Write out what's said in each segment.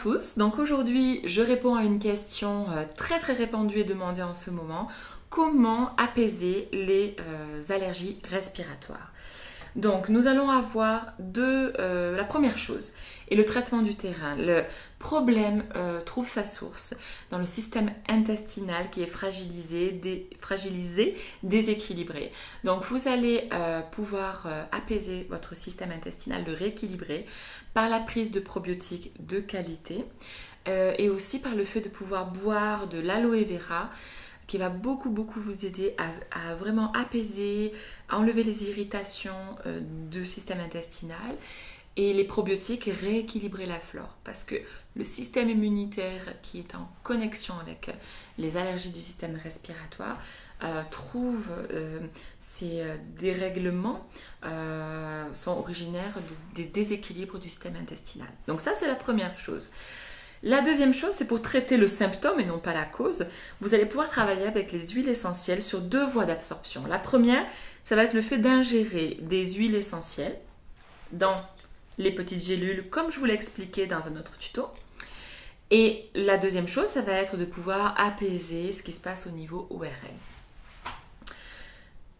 tous, donc aujourd'hui je réponds à une question très répandue et demandée en ce moment. Comment apaiser les allergies respiratoires? Donc nous allons avoir la première chose est le traitement du terrain. Le problème trouve sa source dans le système intestinal qui est fragilisé, déséquilibré. Donc vous allez pouvoir apaiser votre système intestinal, le rééquilibrer par la prise de probiotiques de qualité et aussi par le fait de pouvoir boire de l'aloe vera qui va beaucoup vous aider à vraiment apaiser, à enlever les irritations du système intestinal et les probiotiques rééquilibrer la flore parce que le système immunitaire qui est en connexion avec les allergies du système respiratoire trouve ces dérèglements sont originaires des déséquilibres du système intestinal. Donc ça c'est la première chose. La deuxième chose, c'est pour traiter le symptôme et non pas la cause. Vous allez pouvoir travailler avec les huiles essentielles sur deux voies d'absorption. La première, ça va être le fait d'ingérer des huiles essentielles dans les petites gélules, comme je vous l'ai expliqué dans un autre tuto. Et la deuxième chose, ça va être de pouvoir apaiser ce qui se passe au niveau ORL.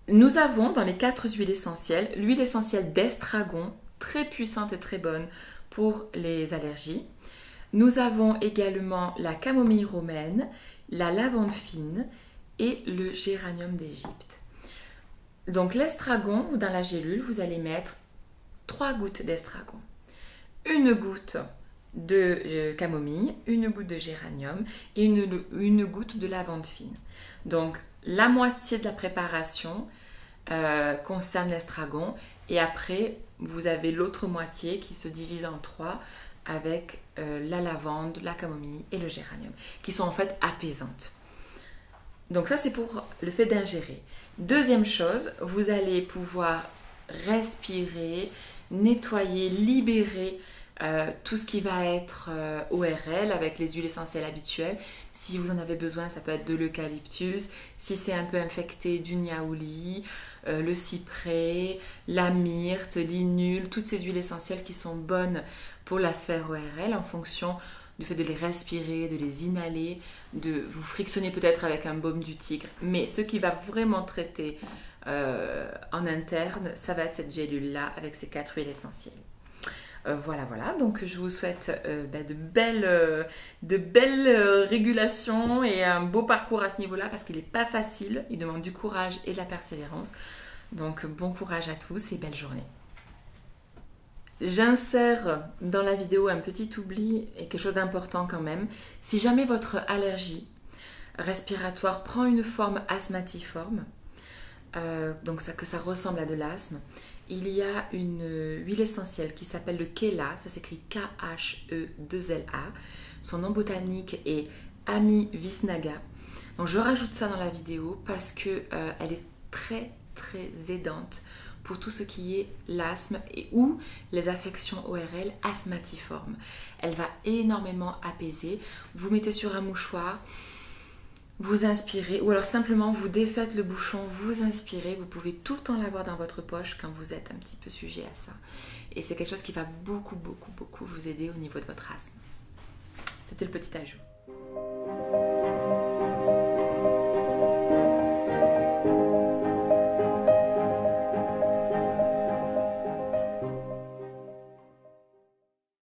Nous avons dans les 4 huiles essentielles, l'huile essentielle d'estragon, très puissante et très bonne pour les allergies. Nous avons également la camomille romaine, la lavande fine et le géranium d'Égypte. Donc l'estragon, dans la gélule, vous allez mettre 3 gouttes d'estragon, une goutte de camomille, une goutte de géranium et une goutte de lavande fine. Donc la moitié de la préparation concerne l'estragon et après vous avez l'autre moitié qui se divise en 3 avec la lavande, la camomille et le géranium, qui sont en fait apaisantes. Donc ça c'est pour le fait d'ingérer. Deuxième chose, vous allez pouvoir respirer, nettoyer, libérer tout ce qui va être ORL avec les huiles essentielles habituelles. Si vous en avez besoin, ça peut être de l'eucalyptus. Si c'est un peu infecté, du niaouli, le cyprès, la myrte, l'inule, toutes ces huiles essentielles qui sont bonnes pour la sphère ORL en fonction du fait de les respirer, de les inhaler, de vous frictionner peut-être avec un baume du tigre. Mais ce qui va vraiment traiter en interne, ça va être cette gélule-là avec ces 4 huiles essentielles. Voilà, donc je vous souhaite de belles régulations et un beau parcours à ce niveau-là parce qu'il n'est pas facile, il demande du courage et de la persévérance. Donc bon courage à tous et belle journée. J'insère dans la vidéo un petit oubli et quelque chose d'important quand même. Si jamais votre allergie respiratoire prend une forme asthmatiforme, donc que ça ressemble à de l'asthme, il y a une huile essentielle qui s'appelle le Khela, ça s'écrit K-H-E-2-L-A. Son nom botanique est Amivisnaga. Donc je rajoute ça dans la vidéo parce que elle est très aidante pour tout ce qui est l'asthme ou les affections ORL asthmatiformes. Elle va énormément apaiser. Vous mettez sur un mouchoir, vous inspirez, ou alors simplement vous défaites le bouchon, vous inspirez, vous pouvez tout le temps l'avoir dans votre poche quand vous êtes un petit peu sujet à ça. Et c'est quelque chose qui va beaucoup vous aider au niveau de votre asthme. C'était le petit ajout.